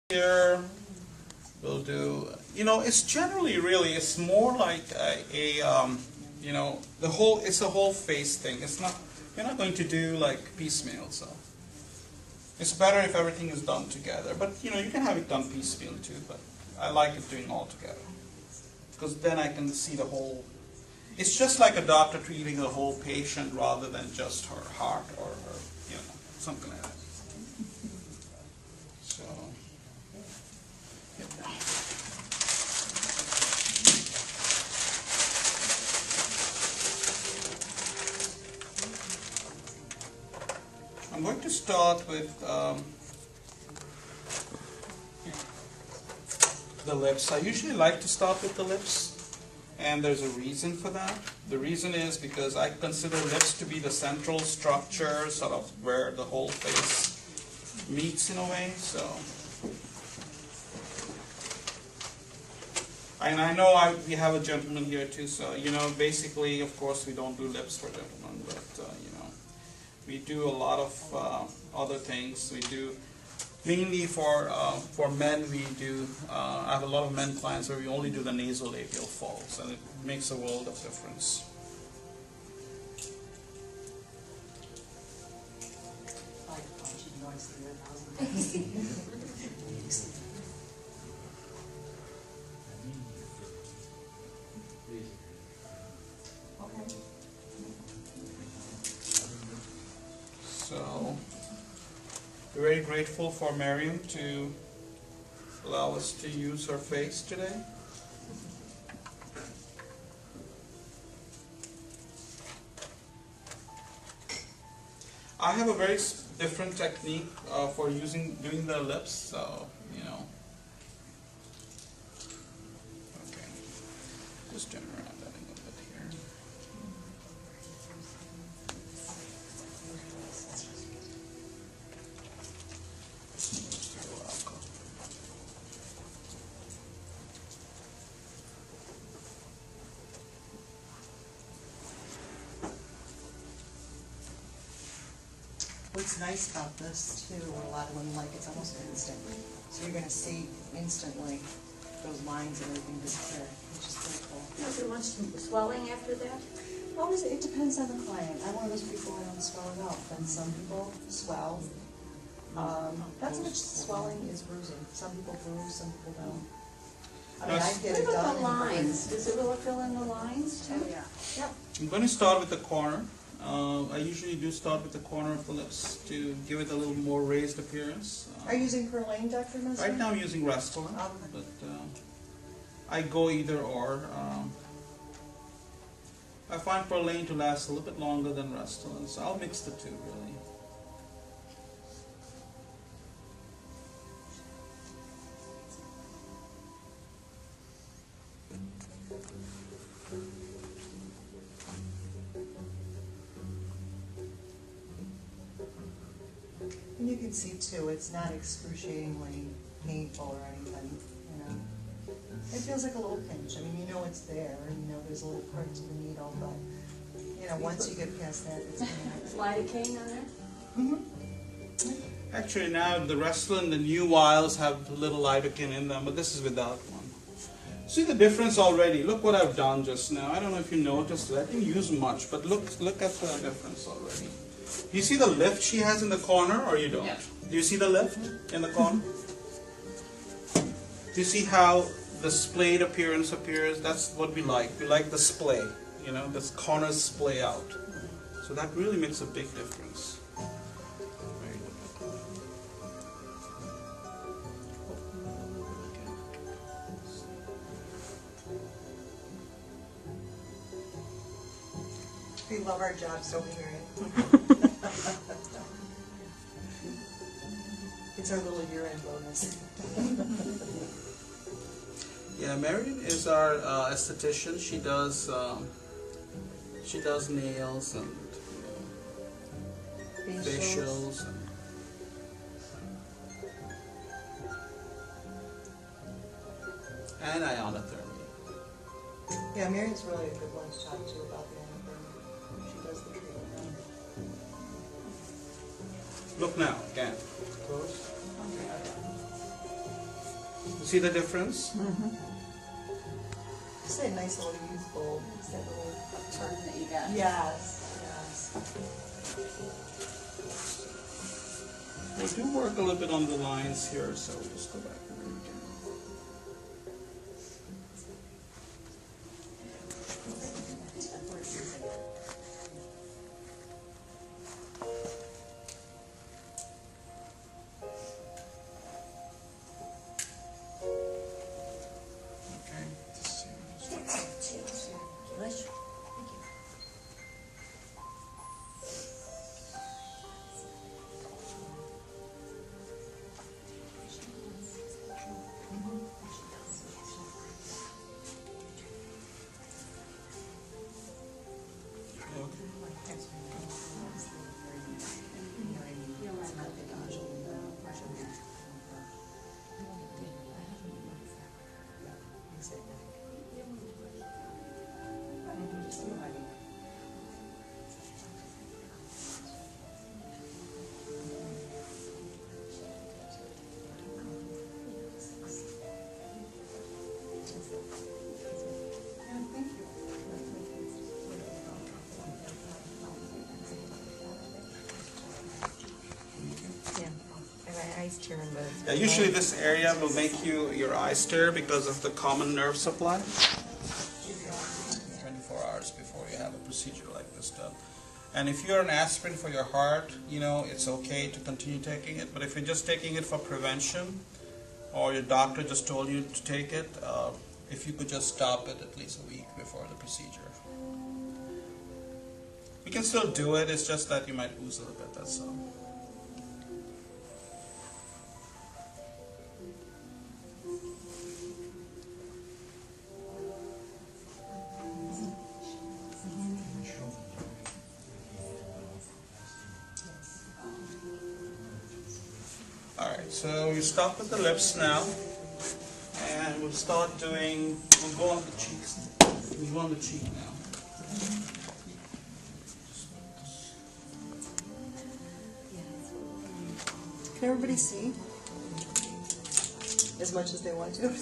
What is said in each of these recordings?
Here we'll do, it's generally really, it's more like it's a whole face thing. It's not, you're not going to do like piecemeal, so it's better if everything is done together. But you can have it done piecemeal too, but I like it doing all together because then I can see the whole. It's just like a doctor treating a whole patient rather than just her heart or her, something like that. So. I'm going to start with the lips. I usually like to start with the lips, and there's a reason for that. The reason is because I consider lips to be the central structure, sort of where the whole face meets in a way. So, and I know we have a gentleman here too. So basically, of course, we don't do lips for gentlemen, but we do a lot of other things. We do mainly for men. We do. I have a lot of men clients where we only do the nasolabial folds, and it makes a world of difference. So, we're very grateful for Miriam to allow us to use her face today. I have a very different technique for doing the lips, so, Okay, just turn around that a little bit here. What's nice about this too, what a lot of women like, it's almost instant. So you're going to see instantly those lines and everything disappear, which is pretty cool. Is there much swelling after that? Well, it depends on the client. I'm one of those people who don't swell at all. And some people swell. Not so much swelling is bruising. Some people bruise, some people don't. I mean, I get it What done. about the lines? Does it really fill in the lines too? Oh, yeah. Yep. I'm going to start with the corner. I usually do start with the corner of the lips to give it a little more raised appearance. Are you using Perlane, Dr. Messer? Right now I'm using Restylane, but I go either or. I find Perlane to last a little bit longer than Restylane, so I'll mix the two really. And you can see too, it's not excruciatingly painful or anything, It feels like a little pinch. I mean, it's there, and there's a little prick to the needle, but, once you get past that, it's Lidocaine on there? Mm-hmm. Actually now the Restylane, the new vials have little lidocaine in them, but this is without one. See the difference already. Look what I've done just now. I don't know if you noticed it. I didn't use much, but look at the difference already. Do you see the lift she has in the corner, or you don't? Yeah. Do you see the lift in the corner? Do you see how the splayed appearance appears? That's what we like. We like the splay, the corners splay out. So that really makes a big difference. Very good. We love our jobs, don't we, Miriam? It's our little year-end bonus. Yeah, Marion is our esthetician. She does nails and facials and ionotherapy. Yeah, Marion's really a good one to talk to about the ionotherapy. She does the treatment. Look now, again. Close. See the difference? Just a nice little youthful, just that little Turn that you got. yes, yes. We do work a little bit on the lines here, so we'll just go back and read again. Okay, let's see. Bless you. Eyes tear in both. Yeah, usually this area will make your eyes tear because of the common nerve supply. 24 hours before you have a procedure like this done. And if you're on aspirin for your heart, it's okay to continue taking it. But if you're just taking it for prevention, or your doctor just told you to take it, if you could just stop it at least a week before the procedure. You can still do it, it's just that you might ooze a little bit, that's all. Alright, so we stop with the lips now, and we'll start doing, we'll go on the cheeks. We'll go on the cheek now. Can everybody see? As much as they want to.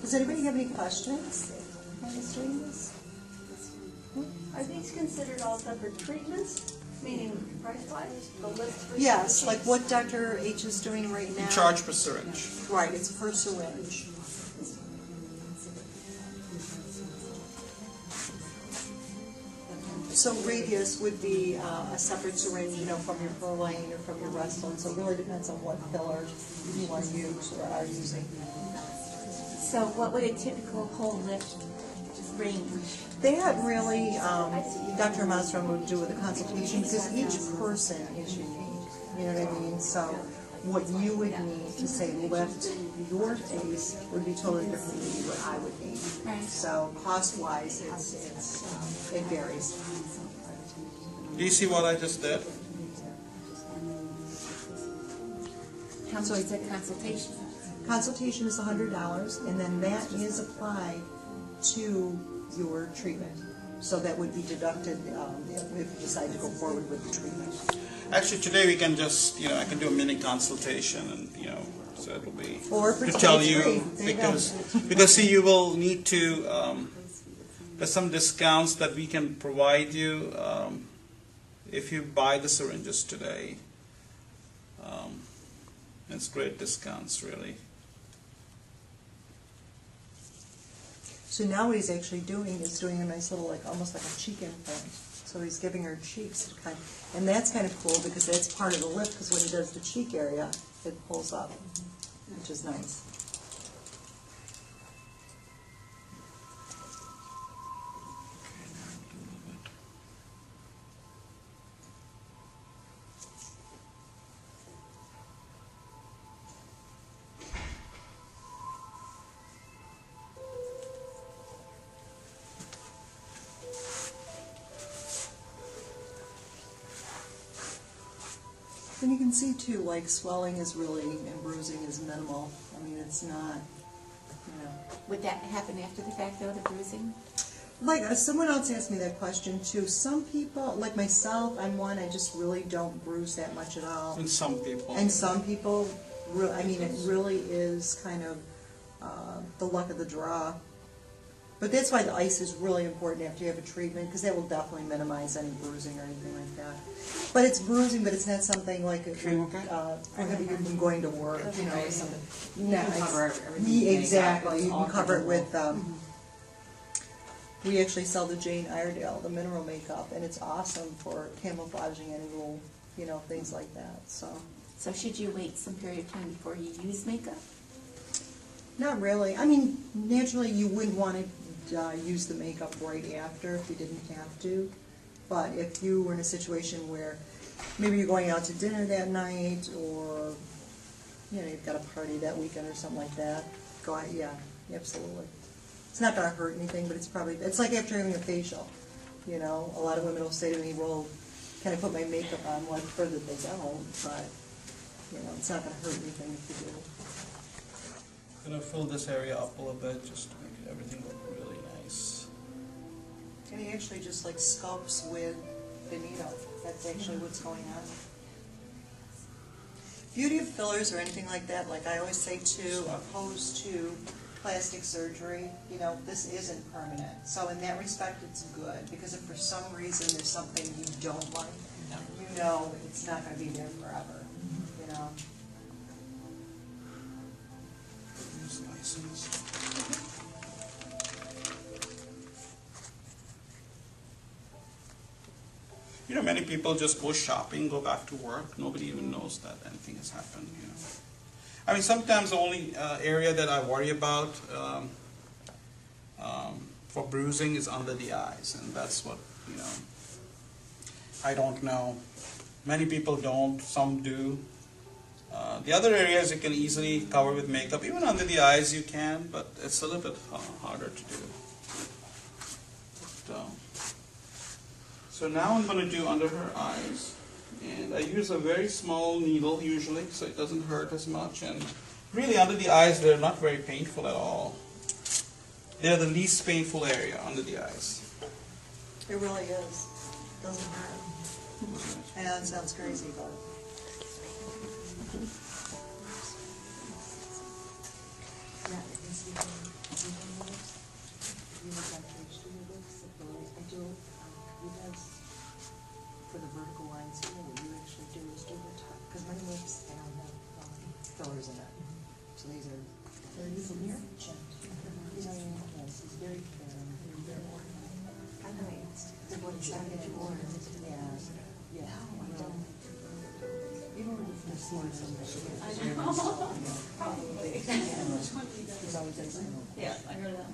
Does anybody have any questions while he's doing this? Are these considered all separate treatments? Meaning price-wise, the lips versus Yes, the like cheeks? what Dr. H is doing right now. You charge per syringe. Right, it's per syringe. So radius would be a separate syringe, from your Perlane or from your Restylane. So it really depends on what filler you want to use or are using. So what would a typical whole lip range? That really, Dr. Mastrom would do with a consultation because each person is unique. You know what I mean? So what you would need to say lift your face would be totally different than what I would need. Right. So cost-wise, it varies. Do you see what I just did? How much is a consultation? Consultation is $100, and then that is applied to your treatment. So that would be deducted if you decide to go forward with the treatment. Actually, today we can just, I can do a mini consultation, and so it'll be Or to tell you free. There you go. because see, you will need to. There's some discounts that we can provide you if you buy the syringes today. It's great discounts, really. So now what he's actually doing is doing a nice little, almost like a cheek implant. So he's giving her cheeks, and that's kind of cool because that's part of the lip, because when he does the cheek area, it pulls up, which is nice. And you can see too, swelling is really, and bruising is minimal. I mean, it's not, Would that happen after the fact, though, the bruising? Like, someone else asked me that question too. Some people, like myself, I'm one, I just really don't bruise that much at all. And some people. And some people, I mean, it really is kind of the luck of the draw. But that's why the ice is really important after you have a treatment, because that will definitely minimize any bruising or anything like that. But it's bruising, but it's not something like it would prohibit you from going to work, you know, or something. No, can cover it's- everything with exactly. makeup. You It's can all cover it with. coverable. We actually sell the Jane Iredale, the mineral makeup, and it's awesome for camouflaging any little, you know, things like that. So, So should you wait some period of time before you use makeup? not really. I mean, naturally, you wouldn't want to use the makeup right after if you didn't have to. But if you were in a situation where maybe you're going out to dinner that night, or you know, you've got a party that weekend or something like that, go out. Yeah, absolutely. It's not going to hurt anything, but it's like after having a facial. You know, a lot of women will say to me, well, can I put my makeup on? Well, I prefer that they don't, but, you know, it's not going to hurt anything if you do. I'm going to fill this area up a little bit just to make everything look really nice. And he actually just like sculpts with the needle. That's actually what's going on. Beauty of fillers or anything like that, like I always say too, opposed to plastic surgery, you know, this isn't permanent. So in that respect, it's good, because if for some reason there's something you don't like, you know it's not going to be there forever, you know. Use license. You know, many people just go shopping, go back to work. Nobody even knows that anything has happened, you know. I mean, sometimes the only area that I worry about for bruising is under the eyes, and that's what, you know, I don't know. Many people don't, some do. The other areas you can easily cover with makeup. Even under the eyes you can, but it's a little bit harder to do. So now I'm going to do under her eyes. And I use a very small needle usually, so it doesn't hurt as much. And really under the eyes, they're not very painful at all. They're the least painful area under the eyes. It really is. Doesn't hurt. I know it sounds crazy, but. Yeah, is he you look at page 2 of this, I do, he does, for the vertical lines here, what you actually do is do the top, because my lips, they don't have fillers in it. So these are, they're using here. Yes, it's very fair. I know, they're going to start at your yeah, yeah. You don't really feel smart sometimes. I know. Probably. He's always saying, Yeah, I heard that.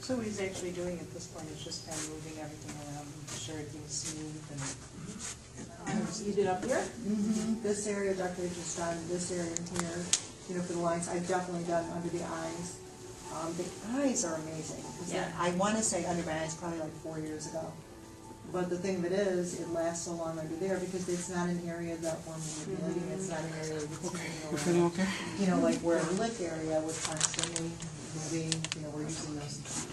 So what he's actually doing at this point is just kind of moving everything around, making sure everything's smooth and. you did up here? This area, Dr. just done, this area in here, you know, for the lines, I've definitely done under the eyes. The eyes are amazing. 'Cause Yeah. I want to say under my eyes probably like 4 years ago. But the thing of it is, it lasts so long under there because it's not an area that we're moving, it's not an area that's moving around. Okay. You know, like where the lip area was constantly moving, you know, we're using those